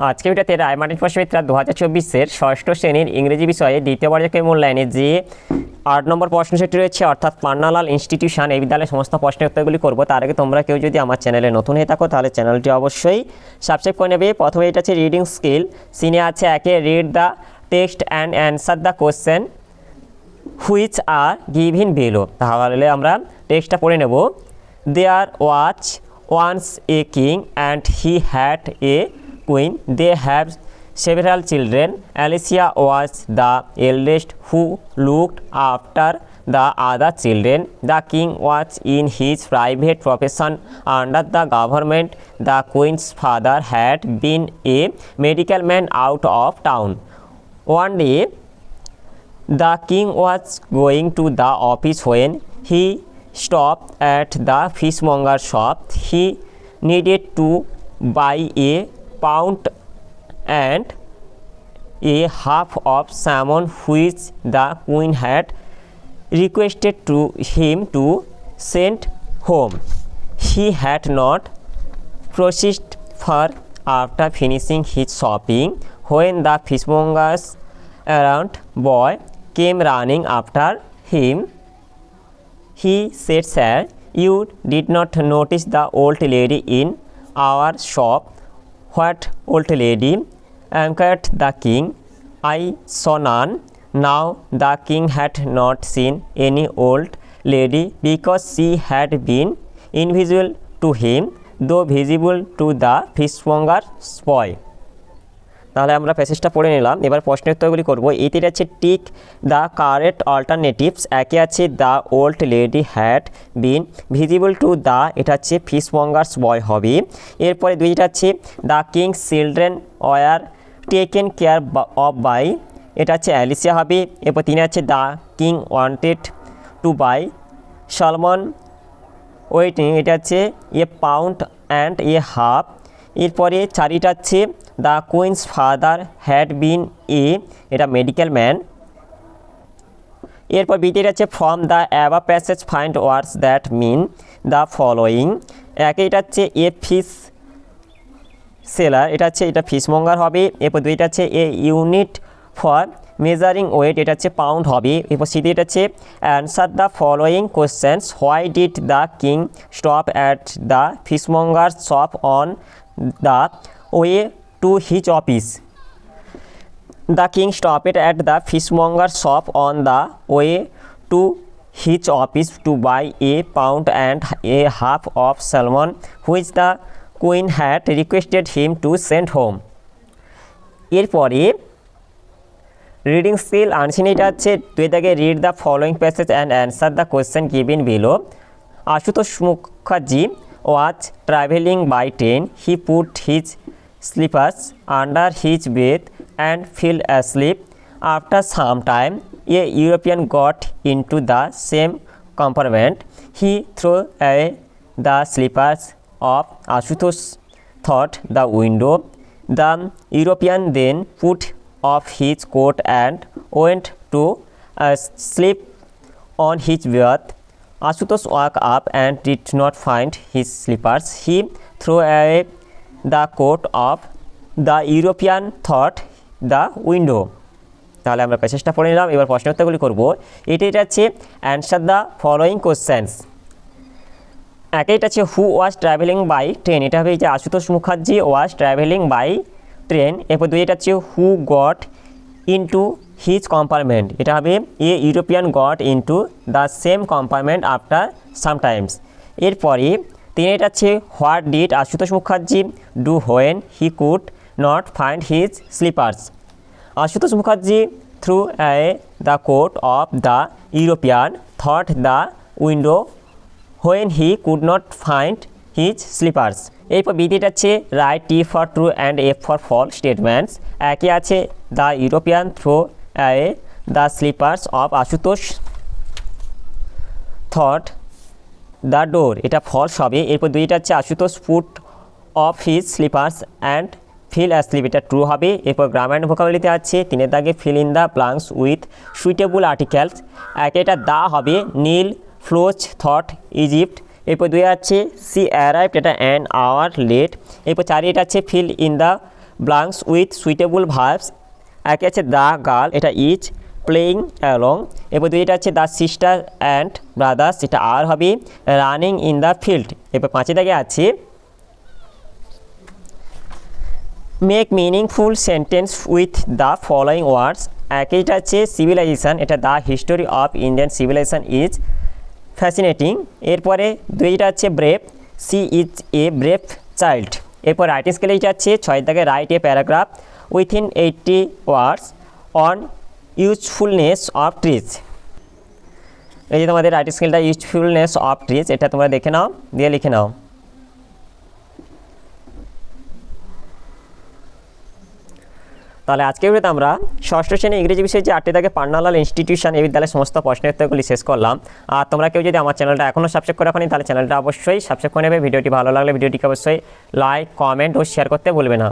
আজকে ভিডিওতে রায়মার্টিন প্রশ্নবিদ্যা 2024-এর ষষ্ঠ শ্রেণীর ইংরেজি বিষয়ে দ্বিতীয় পর্যায়ের মূল্যায়নে যে 8 নম্বর প্রশ্ন সেটি রয়েছে অর্থাৎ পান্নালাল ইনস্টিটিউশন এই বিদ্যালয়ের সমস্ত প্রশ্নের উত্তরগুলি করবো। তার আগে তোমরা কেউ যদি আমার চ্যানেলে নতুন হয়ে থাকো তাহলে চ্যানেলটি অবশ্যই সাবস্ক্রাইব করে নেবে। প্রথমে এটা আছে রিডিং স্কিল, সিনে আছে একে read the text and answer the question which are given below. তাহলে আমরা টেক্সটটা পড়ে নেব। There was once a king and he had a queen. They have several children. Alicia was the eldest who looked after the other children. The king was in his private profession under the government. The queen's father had been a medical man out of town. One day, the king was going to the office when he stopped at the fishmonger shop. He needed to buy a pound and a half of salmon which the queen had requested to him to send home. He had not proceeded far after finishing his shopping when the fishmonger's errand boy came running after him. He said, "Sir, you did not notice the old lady in our shop?" "What old lady?" inquired the king. "I saw none." Now the king had not seen any old lady because she had been invisible to him, though visible to the fishmonger's boy. তাহলে আমরা প্যাসেজটা পড়ে নিলাম। এবার প্রশ্নের উত্তরগুলি করবো। এটির আছে টিক দ্য কারেক্ট অল্টারনেটিভস। একে আছে the old lady had been visible to the, এটা হচ্ছে ফিশমঙ্গার্স বয় হবে। এরপরে দুইটা আছে the king's children were taken care of by, এটা হচ্ছে অ্যালিসিয়া হবে। এরপর তিনে আছে the king wanted to buy salmon weighting, এটা হচ্ছে a pound and a half. এরপরে চারিটা হচ্ছে the queen's father had been a, এটা মেডিকেল ম্যান। এরপর বিটির আছে from the above passage find words that mean the following. এটা হচ্ছে এ ফিশ সেলার, এটা হচ্ছে এটা ফিশমঙ্গার হবে। এরপর দুইটা আছে a unit for measuring weight, এটা হচ্ছে পাউন্ড হবে। এরপর সিটি এটা হচ্ছে answer the following questions. Why did the king stop at the fishmonger shop on the way to his office? The king stopped at the fishmonger shop on the way to his office to buy a pound and a half of salmon which the queen had requested him to send home. এরপরে reading skill unseen, এটা হচ্ছে দুই দাগে read the following passage and answer the question given below. Ashutosh Mukherjee was traveling by train. He put his slippers under his bed and fell asleep. After some time, a European got into the same compartment. He threw away the slippers of Ashutosh through the window. The European then put off his coat and went to sleep on his bed. Ashutosh woke up and did not find his slippers. He threw away the coat of the European through the window. তাহলে আমরা প্যাসেজটা পড়ে নিলাম। এবার প্রশ্ন উত্তরগুলি করবো। এটা আছে অ্যান্সার দ্য ফলোয়িং কোশ্চেন্স। এটা আছে who was travelling by train, এটা হবে যে Ashutosh Mukherjee was travelling by train. এরপর দুই এটা আছে who got into his compartment, এটা হবে a European got into the same compartment after sometimes. এরপরে তিনি এটা আছে what did Ashutosh Mukherjee do when he could not find his slippers. Ashutosh Mukherjee threw away the coat of the European through the window when he could not find his slippers. এরপর বিধিটা আছে write T for true and F for false statements. একে আছে the European throw away the slippers of Ashutosh through the door, এটা false হবে। এরপর দুইটা হচ্ছে Ashutosh put off his slippers and fell asleep, এটা ট্রু হবে। এরপর গ্রামার অ্যান্ড ভোকাবুলারিতে আছে তিনের দাগে fill in the blanks with suitable articles. এটা দা হবে নীল ফ্লোজ থট ইজিপ্ট। এরপর দুই আছে সি অ্যারাইভড, এটা অ্যান আওয়ার লেট। এরপর চারি এটা আছে feel in the blanks with suitable verbs. একে আছে দ্য গার্ল, এটা ইজ প্লেয়িং অ্যালং। এরপর দুইটা আছে দ্য সিস্টার অ্যান্ড ব্রাদার্স, এটা আর হবে রানিং ইন দ্য ফিল্ড। এরপর 5 দাগে আছে make meaningful sentence with the following words. একটা আছে সিভিলাইজেশন, এটা the history of Indian civilisation is fascinating. এরপরে দুইটা আছে brave, she is a brave child. এরপর রাইটিং স্কেলে এটা আছে 6 দাগে write a paragraph within 80 words on usefulness of trees. এই যে তোমাদের রাইটিং স্কেলটা ইউজফুলনেস অফ ট্রিজ, এটা তোমরা দেখে নাও, দিয়ে লিখে নাও। তাহলে আজকের ভিডিওতে আমরা ষষ্ঠ শ্রেণী ইংরেজি বিষয়ে যে 8টি দাগে পান্নালাল ইনস্টিটিউশন এই বিদ্যালয়ের সমস্ত প্রশ্নের উত্তরগুলি শেষ করলাম। আর তোমরা কেউ যদি আমার চ্যানেলটা এখনও সাবস্ক্রাইব করে রাখনি তাহলে চ্যানেলটা অবশ্যই সাবস্ক্রাইব করে নেবে। ভিডিওটি ভালো লাগলে ভিডিওটিকে অবশ্যই লাইক, কমেন্ট ও শেয়ার করতে ভুলবে না।